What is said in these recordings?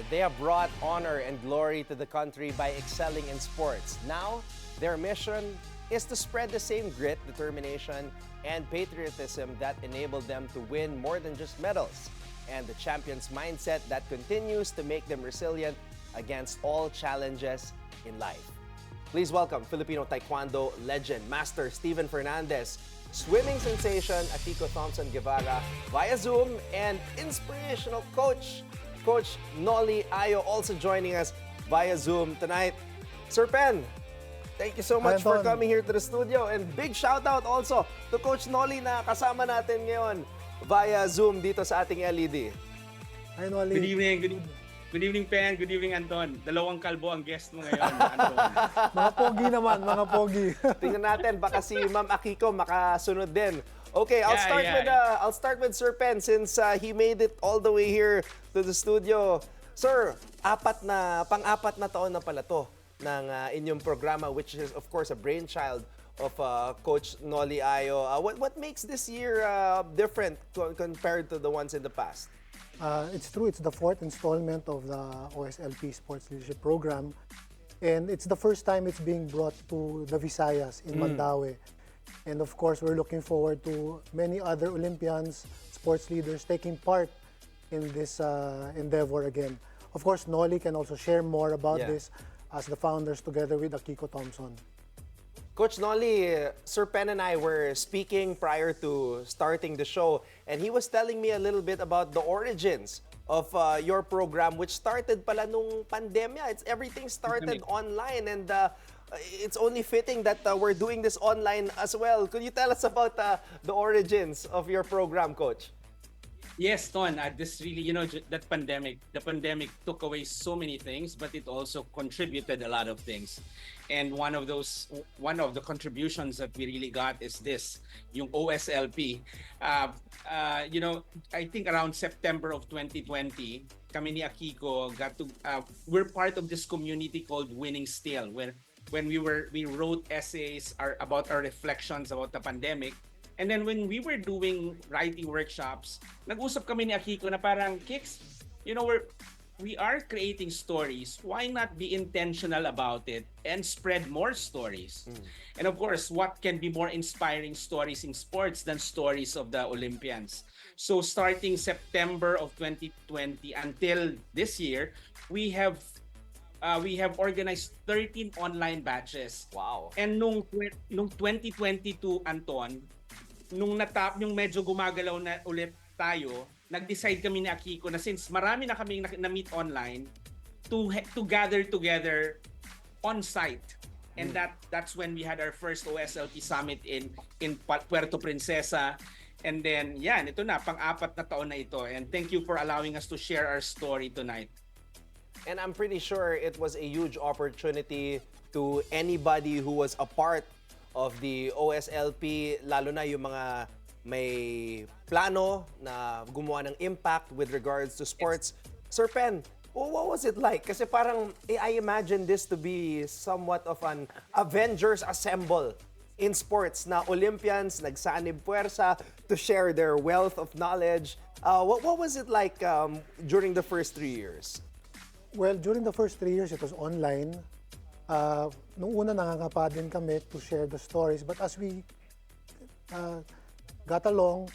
They have brought honor and glory to the country by excelling in sports. Now, their mission is to spread the same grit, determination, and patriotism that enabled them to win more than just medals, and the champion's mindset that continues to make them resilient against all challenges in life. Please welcome Filipino taekwondo legend, Master Stephen Fernandez, swimming sensation Akiko Thompson Guevara via Zoom, and inspirational coach Noli Ayo also joining us via Zoom tonight. Sir Pen, thank you so much for coming here to the studio, and big shout out also to Coach Noli na kasama natin ngayon via Zoom dito sa ating LED. Hi Noli. Good evening, good evening Pen, good evening Anton. Dalawang kalbo ang guest mo ngayon, Anton. Mga pogi naman, mga pogi. Tingnan natin baka si Ma'am Akiko makasunod din. Okay, I'll start with Sir Pen since he made it all the way here to the studio. Sir, pang-apat na taon na pala to ng inyong programa, which is of course a brainchild of Coach Noli Ayo. What makes this year different compared to the ones in the past? It's true, it's the fourth installment of the OSLP Sports Leadership Program. And it's the first time it's being brought to the Visayas in Mandaue. And of course, we're looking forward to many other Olympians, sports leaders taking part in this endeavor again. Of course, Noli can also share more about this as the founders together with Akiko Thompson. Coach Noli, Sir Pen and I were speaking prior to starting the show, and he was telling me a little bit about the origins of your program, which started pala nung pandemya. Everything started online, and it's only fitting that we're doing this online as well. Could you tell us about the origins of your program, Coach? Yes, Ton, this really, the pandemic took away so many things, but it also contributed a lot of things. And one of the contributions that we really got is this, yung OSLP. I think around September of 2020, kami ni Akiko we're part of this community called Winning Still, where when we wrote essays about our reflections about the pandemic. And then when we were doing writing workshops, nag-usap kami ni Akiko na parang, Kicks, we are creating stories. Why not be intentional about it and spread more stories? And of course, what can be more inspiring stories in sports than stories of the Olympians? So starting September of 2020 until this year, we have organized 13 online batches. Wow. And nung 2022, Anton, nung medyo gumagalaw na ulit tayo, nag-decide kami ni Akiko na since marami na kaming na-meet online, to gather together on site. And that's when we had our first OSLP summit in Puerto Princesa. And then, ito na, pang-apat na taon na ito. And thank you for allowing us to share our story tonight. And I'm pretty sure it was a huge opportunity to anybody who was a part of the OSLP, lalo na yung mga may plano na gumawa ng impact with regards to sports. Sir Pen, what was it like? Kasi parang I imagine this to be somewhat of an Avengers assemble in sports na Olympians nagsanib puwersa to share their wealth of knowledge. What was it like during the first 3 years? Well, during the first 3 years, it was online. Nung una nangangapa din kami to share the stories, but as we got along,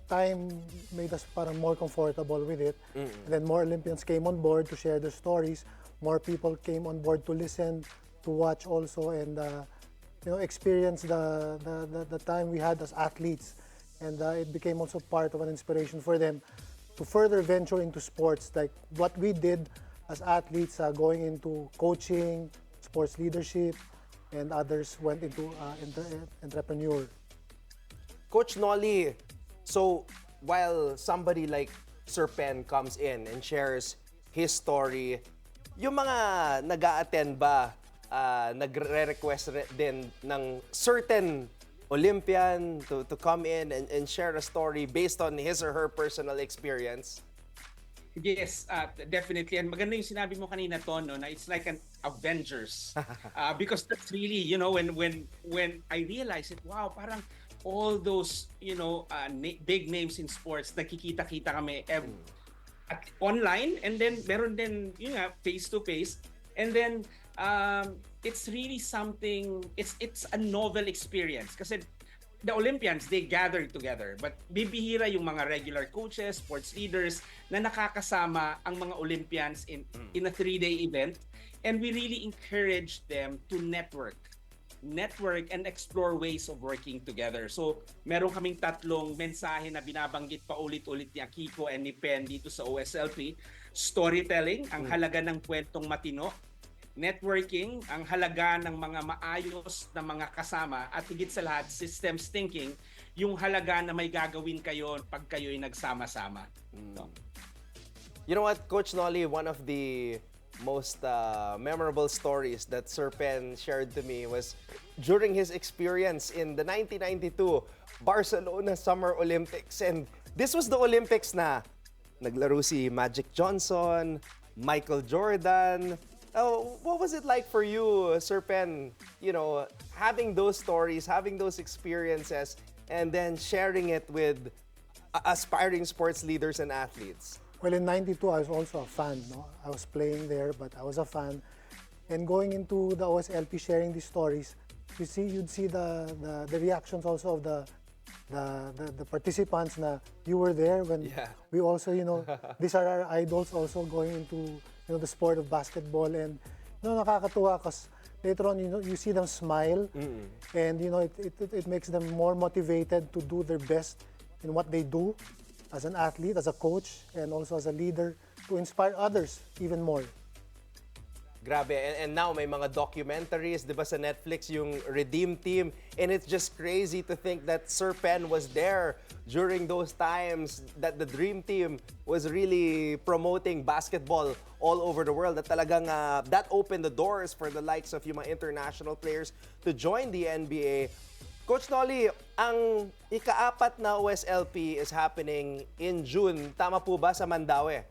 time made us parang more comfortable with it. And then more Olympians came on board to share their stories. More people came on board to listen, to watch also, and experience the time we had as athletes. And it became also part of an inspiration for them to further venture into sports, like what we did as athletes, going into coaching, sports leadership, and others went into entrepreneur. Coach Noli, so while somebody like Sir Pen comes in and shares his story, yung mga nag-a-attend ba, nagre-request din ng certain Olympian to come in and share a story based on his or her personal experience? Yes, definitely. And maganda yung sinabi mo kanina, Ton, no, na it's like an Avengers. Because that's really, when I realized it, wow, parang all those, big names in sports, nakikita-kita kami online, and then meron din face to face, and then it's really something, it's a novel experience kasi the Olympians, they gather together, but bibihira yung mga regular coaches, sports leaders na nakakasama ang mga Olympians in a 3-day event, and we really encourage them to network and explore ways of working together. So, meron kaming tatlong mensahe na binabanggit pa ulit-ulit ni Akiko and ni Pen dito sa OSLP. Storytelling, ang halaga ng kwentong matino. Networking, ang halaga ng mga maayos na mga kasama. At higit sa lahat, systems thinking, yung halaga na may gagawin kayo pag kayo'y nagsama-sama. So, You know what, Coach Noli, one of the most memorable stories that Sir Pen shared to me was during his experience in the 1992 Barcelona Summer Olympics. And this was the Olympics na naglaro si Magic Johnson, Michael Jordan. What was it like for you, Sir Pen, you know, having those stories, having those experiences, and then sharing it with aspiring sports leaders and athletes? Well, in 92, I was also a fan. No? I was playing there, but I was a fan. And going into the OSLP, sharing these stories, you'd see the reactions also of the participants na you were there when we also, you know, these are our idols also going into, you know, the sport of basketball. And, you know, nakakatuwa because later on, you know, you see them smile, and, you know, it makes them more motivated to do their best in what they do as an athlete, as a coach, and also as a leader to inspire others even more. Grabe. And now may mga documentaries, di ba, sa Netflix, yung Redeem Team. And it's just crazy to think that Sir Pen was there during those times, that the Dream Team was really promoting basketball all over the world. That talagang that opened the doors for the likes of yung mga international players to join the NBA. Coach Noli, ang ika-4 na OSLP is happening in June. Tama po ba sa Mandaue?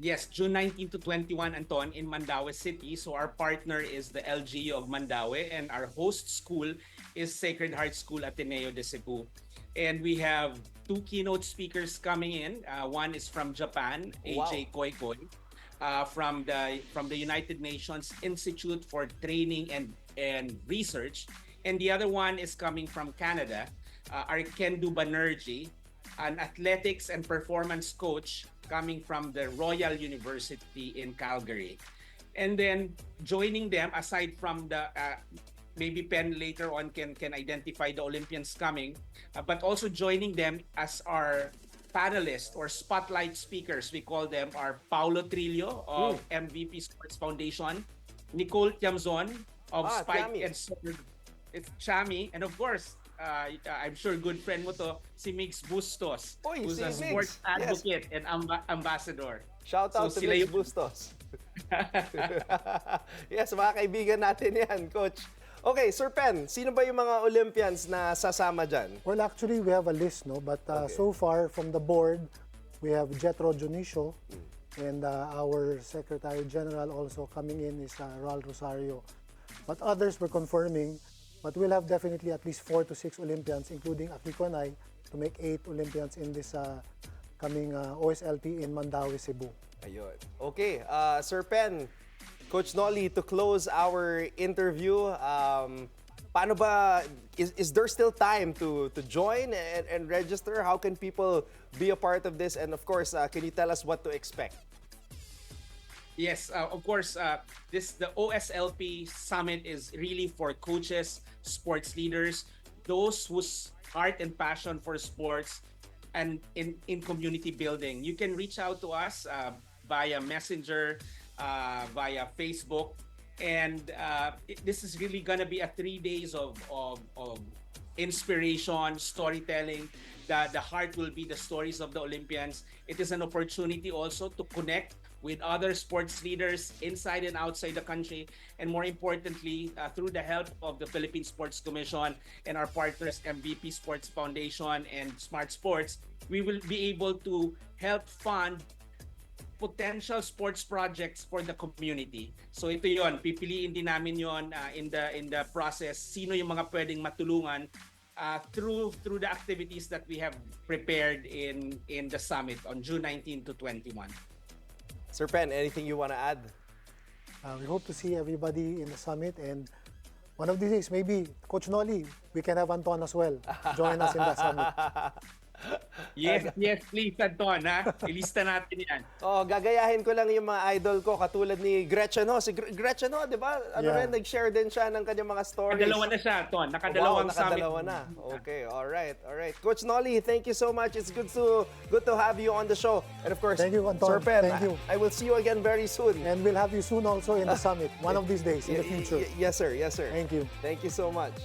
Yes, June 19 to 21, Anton, in Mandaue City. So our partner is the LGU of Mandaue, and our host school is Sacred Heart School Ateneo de Cebu. And we have 2 keynote speakers coming in. One is from Japan, AJ Koikoy, from the United Nations Institute for Training and Research. And the other one is coming from Canada, our Kendu Banerjee, an athletics and performance coach coming from the Royal University in Calgary. And then joining them, aside from the, maybe Pen later on can identify the Olympians coming, but also joining them as our panelists or spotlight speakers. We call them our Paulo Trillo of MVP Sports Foundation, Nicole Tiamzon of Spike and Sword. It's Chami, and of course, I'm sure good friend mo to, si Migs Bustos, who's a sports advocate and ambassador. Shout out to Migs Bustos. Yes, mga kaibigan natin yan, Coach. Okay, Sir Pen, sino ba yung mga Olympians na sasama dyan? Well, actually, we have a list, no? But so far, from the board, we have Jetro Junicio, and our Secretary General also coming in is Ral Rosario. But others we're confirming. But we'll have definitely at least 4 to 6 Olympians, including Akiko and I, to make 8 Olympians in this coming OSLP in Mandaue, Cebu. Ayun. Okay, Sir Pen, Coach Noli, to close our interview, paano ba, is there still time to join and register? How can people be a part of this? And of course, can you tell us what to expect? Yes, of course, the OSLP Summit is really for coaches, sports leaders, those whose heart and passion for sports and in community building. You can reach out to us via Messenger, via Facebook, and this is really gonna be a 3 days of inspiration, storytelling. The heart will be the stories of the Olympians. It is an opportunity also to connect with other sports leaders inside and outside the country, and more importantly, through the help of the Philippine Sports Commission and our partners MVP Sports Foundation and Smart Sports, we will be able to help fund potential sports projects for the community. So ito yon, pipiliin din namin yon in the process, sino yung mga pwedeng matulungan through the activities that we have prepared in the summit on June 19 to 21. Sir Pen, anything you want to add? We hope to see everybody in the summit, and one of these days, maybe Coach Noli, we can have Anton as well join us in the summit. Yes, please, Anton, ha? Ilista natin yan. Oh, gagayahin ko lang yung mga idol ko katulad ni Gretchen Ho. Si Gretchen Ho, 'di ba? Ano rin, nag-share din siya ng kanyang mga stories. Nakadalawa na siya, Anton. Nakadalawang summit. Nakadalawa na. Okay, all right. Coach Noli, thank you so much. It's good to have you on the show. And of course, Thank you, Anton. Sir Pen, Thank you. I will see you again very soon. And we'll have you soon also in the summit, one of these days in the future. Yes, sir. Yes, sir. Thank you. Thank you so much.